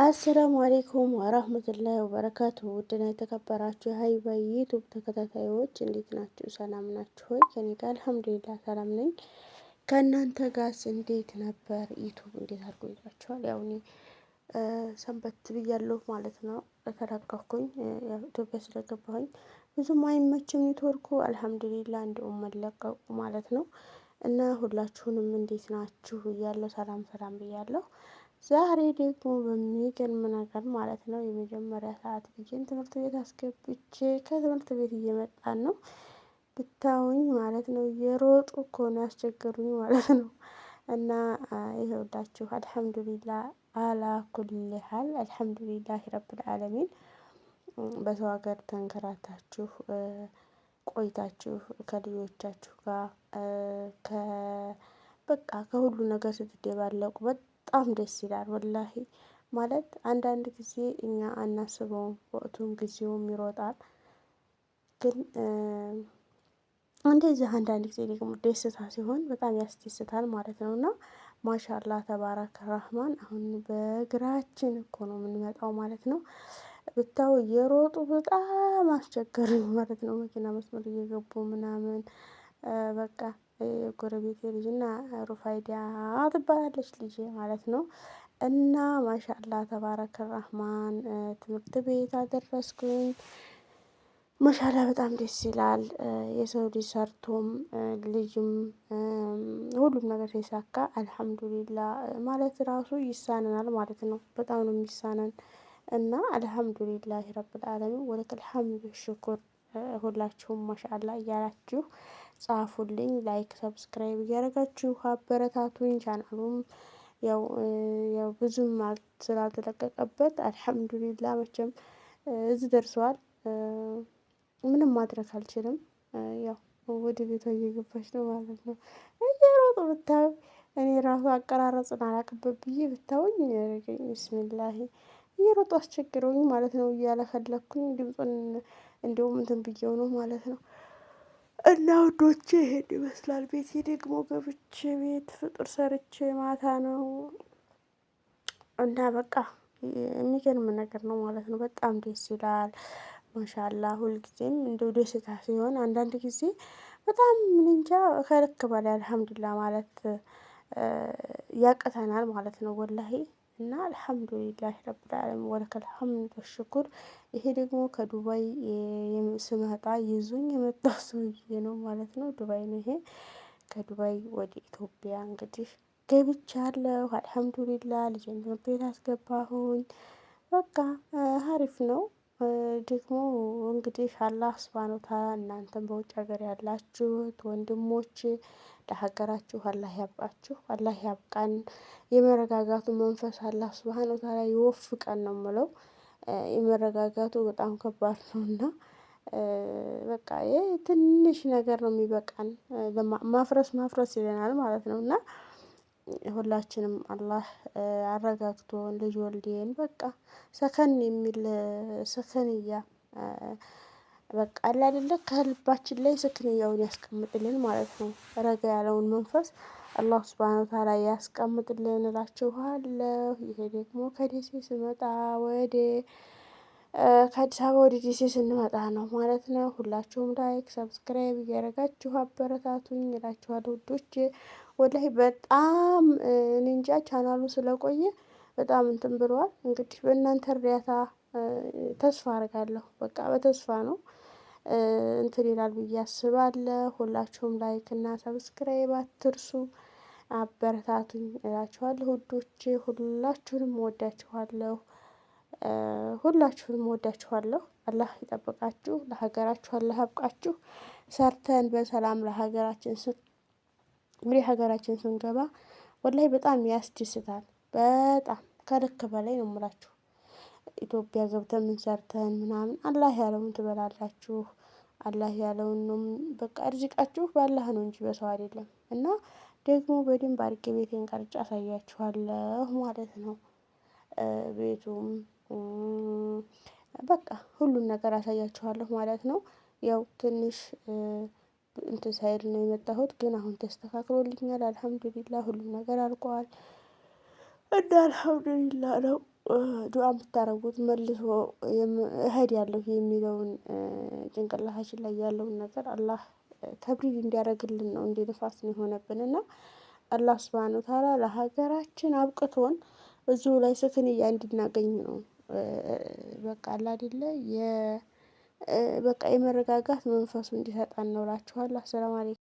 አሰላሙ አሌይኩም ወራህመቱላሂ ወበረካቱ። ውድና የተከበራችሁ የሀይባ ዩቱብ ተከታታዮች እንዴት ናችሁ? ሰላም ናችሁ ሆይ? ከኔ ጋር አልሐምዱሊላህ ሰላም ነኝ። ከእናንተ ጋርስ እንዴት ነበር? ዩቱብ እንዴት አድርጎ ይዟችኋል? ያው እኔ ሰንበት ብያለሁ ማለት ነው። ተለቀኩኝ ኢትዮጵያ ስለገባሁኝ ብዙም አይመችም ኔትወርኩ። አልሐምዱሊላህ እንደውም መለቀቁ ማለት ነው። እና ሁላችሁንም እንዴት ናችሁ እያለሁ ሰላም ሰላም ብያለሁ። ዛሬ ደግሞ በሚገርም ነገር ማለት ነው የመጀመሪያ ሰዓት ልጄን ትምህርት ቤት አስገብቼ ከትምህርት ቤት እየመጣን ነው ብታዩኝ ማለት ነው። እየሮጡ እኮ ነው ያስቸገሩኝ ማለት ነው። እና ይኸውላችሁ አልሐምዱሊላህ አላ ኩል ሀል አልሐምዱሊላህ ረብል ዓለሚን። በሰው ሀገር ተንከራታችሁ ቆይታችሁ ከልጆቻችሁ ጋር በቃ ከሁሉ ነገር ስትደባለቁ በጣም ደስ ይላል ወላሂ። ማለት አንዳንድ ጊዜ እኛ አናስበውም ወቅቱም ጊዜውም ይሮጣል። ግን እንደዚህ አንዳንድ ጊዜ ደግሞ ደስታ ሲሆን በጣም ያስደስታል ማለት ነው። እና ማሻአላህ ተባረከ ረህማን አሁን በእግራችን እኮ ነው የምንመጣው ማለት ነው። ብታዩ እየሮጡ በጣም አስቸገሩኝ ማለት ነው። መኪና መስመር እየገቡ ምናምን በቃ ጎረቤቴ ልጅ እና ሩፋይዳ ትባላለች ልጄ ማለት ነው። እና ማሻአላህ ተባረከ ረህማን ትምህርት ቤት አደረስኩኝ። ማሻአላህ በጣም ደስ ይላል። የሰው ልጅ ሰርቶም ልጅም ሁሉም ነገር ሲሳካ አልሐምዱሊላህ ማለት ራሱ ይሳነናል ማለት ነው። በጣም ነው የሚሳነን። እና አልሐምዱሊላህ ረብል ዓለሚን ወለከል ሐምዱ ሽኩር። ሁላችሁም ማሻአላህ እያላችሁ ጻፉልኝ። ላይክ ሰብስክራይብ እያደረጋችሁ አበረታቱኝ። ቻናሉም ያው ብዙም ስላልተለቀቀበት አልሐምዱሊላህ መቼም እዚህ ደርሷል። ምንም ማድረግ አልችልም። ያው ወደ ቤቷ እየገባች ነው ማለት ነው። እየሮጡ ብታዩ እኔ ራሱ አቀራረጹን አላውቅበት ብዬ ብታዩኝ ቢስሚላሂ እየሮጡ አስቸግረውኝ ማለት ነው። እያለፈለኩኝ ድምፁን እንደውም እንትን ብዬው ነው ማለት ነው። እና ውዶቼ ይሄን ይመስላል። ቤቴ ደግሞ ገብቼ ቤት ፍጡር ሰርቼ ማታ ነው። እና በቃ የሚገርም ነገር ነው ማለት ነው። በጣም ደስ ይላል። ማሻአላህ ሁልጊዜም እንደው ደስታ ሲሆን አንዳንድ ጊዜ በጣም እኔንጃ ከልክ በላይ አልሐምዱሊላህ ማለት ያቅተናል ማለት ነው። ወላሂ እና አልሐምዱሊላህ ረብል ዓለሚን ወለከል ሐምዱ ወሽኩር። ይሄ ደግሞ ከዱባይ ስመጣ ይዞኝ የመጣው ሰውዬ ነው ማለት ነው። ዱባይ ነው ይሄ። ከዱባይ ወደ ኢትዮጵያ እንግዲህ ገብቻለሁ። አልሐምዱሊላህ ልጄን ትምህርት ቤት አስገባሁኝ። በቃ ሀሪፍ ነው። ደግሞ እንግዲህ አላህ ሱብሃነሁ ወተዓላ እናንተም በውጭ ሀገር ያላችሁት ወንድሞች ለሀገራችሁ አላህ ያብቃችሁ፣ አላህ ያብቃን። የመረጋጋቱን መንፈስ አላህ ሱብሃነሁ ወተዓላ ይወፍቀን ነው የምለው። የመረጋጋቱ በጣም ከባድ ነውና በቃ ይሄ ትንሽ ነገር ነው የሚበቃን። ማፍረስ ይለናል ማለት ነው። እና ሁላችንም አላህ አረጋግቶን ልጅ ወልዴን በቃ ሰከን የሚል ሰከንያ በቃ አለ አይደለ ከልባችን ላይ ስክንያውን ያስቀምጥልን ማለት ነው። ረጋ ያለውን መንፈስ አላህ ሱብሃነሁ ወተዓላ ያስቀምጥልን እላችኋለሁ። ይሄ ደግሞ ከደሴ ስመጣ ወደ ከአዲስ አበባ ወደ ደሴ ስንመጣ ነው ማለት ነው። ሁላችሁም ላይክ ሰብስክራይብ እያደረጋችሁ አበረታቱኝ እላችኋለሁ ውዶቼ። ወላሂ በጣም እኔ እንጃ ቻናሉ ስለቆየ በጣም እንትን ብሏል። እንግዲህ በእናንተ እርዳታ ተስፋ አደርጋለሁ። በቃ በተስፋ ነው እንትን ይላል ብዬ አስባለሁ። ሁላችሁም ላይክ እና ሰብስክራይብ አትርሱ። አበረታቱኝ እላችኋለሁ ውዶቼ። ሁላችሁንም እወዳችኋለሁ። ሁላችሁንም እወዳችኋለሁ። አላህ ይጠብቃችሁ። ለሀገራችሁ አላህ ያብቃችሁ። ሰርተን በሰላም ለሀገራችን ወደ ሀገራችን ስንገባ ወላሂ በጣም ያስደስታል። በጣም ከልክ በላይ ነው የምላችሁ። ኢትዮጵያ ገብተን ምን ሰርተን ምናምን አላህ ያለውን ትበላላችሁ። አላህ ያለውን ነው በቃ እርዚቃችሁ በአላህ ነው እንጂ በሰው አይደለም። እና ደግሞ በደንብ አድርጌ ቤቴን ቀርጬ አሳያችኋለሁ ማለት ነው። ቤቱም በቃ ሁሉን ነገር አሳያችኋለሁ ማለት ነው። ያው ትንሽ እንትን ሳይል ነው የመጣሁት ግን አሁን ተስተካክሎልኛል። አልሐምዱሊላህ ሁሉም ነገር አልቋል። እና አልሐምዱሊላህ ነው ዱዓ የምታደርጉት መልሶ እሄዳለሁ የሚለውን ጭንቅላታችን ላይ ያለውን ነገር አላህ ተብሪድ እንዲያደርግልን ነው። እንደ ንፋስ ነው የሆነብን እና አላህ ሱብሃነሁ ወተዓላ ለሀገራችን አብቅቶን እዚሁ ላይ ስክንያ እንድናገኝ ነው። በቃ አለ አይደለ በቃ የመረጋጋት መንፈሱ እንዲሰጠን ነው እላችኋለሁ። አሰላሙ አለይኩም